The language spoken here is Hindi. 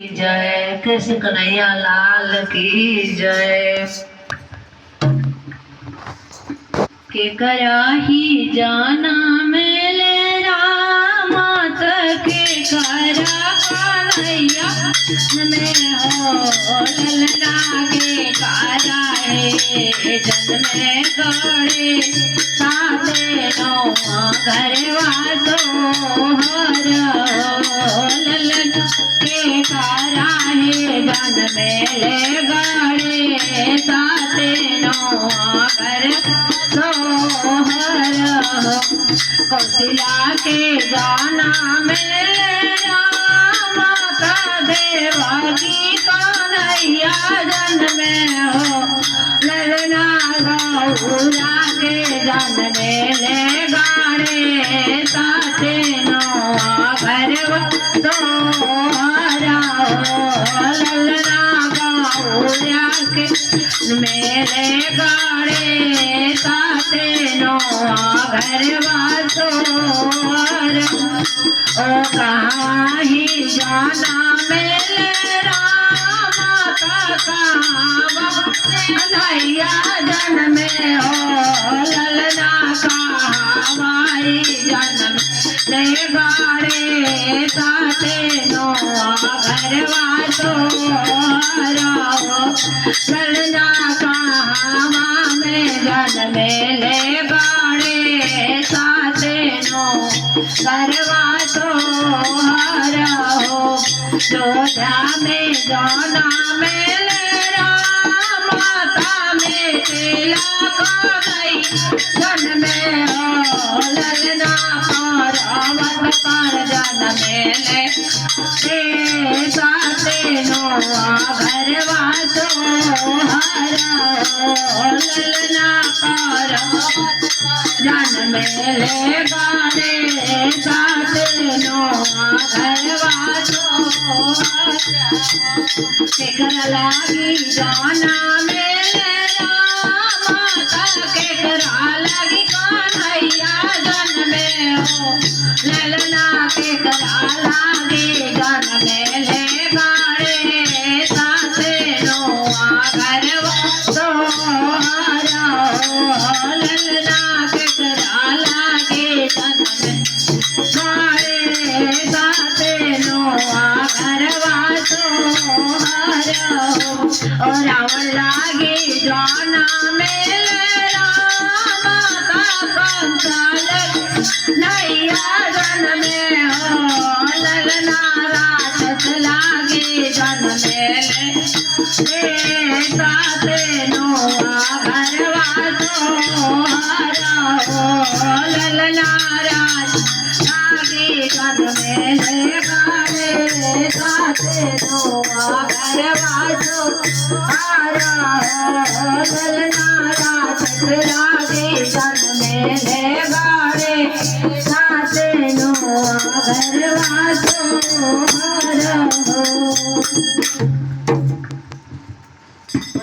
जय कृष्ण कन्हैया लाल की जय। के कराही जाना मेले रामात के करा कन्हैया में हो ललना के करा है जन में गड़े साथे नो घर वासो हर ललना के करा है जन मेले गड़े साथे नो घर सोहर कौशल्या के गाना में माता देवाकी कन्हैया जन में हो ललना गौरा के जन में ले गाड़े साथे नो घर सोहरा हो ललना गौरा के मेले गाड़े साथे नो घर वासो ओ कहाँ ही जाना मेले रामा का कन्हैया जन में हो ललना कहावाई जन में गाड़े साथे नो घर वासो ललना कहावा में जन में ले गाड़े साथे नो करवा तो हरो जोधा में जाना मेले माता में तेला गई जन में हो ललना पारावत पर जन मेले साथे नो घर वासो हरो ललना पारावत जन मेले गाड़े साथे नो घर वासो केकर लागी जाना मेले माता केकरा लागी कन्हैया जन में हो ललना केकरा लागी जन मेले गाड़े साथे नो घर वासो ललना केकरा लागी जन में गाड़े साथे नो घर वासो और रावण लागे जाना मेले रामा का कंसाल नैया जन में हो ललना राक्षस लागे जन मेले साथे नो घर वासो ललना राक्षस लागे जन मेले गाड़े साथे नो घर वासो ललना राक्षस लागे जन मेले गाड़े साथे नो घर वासो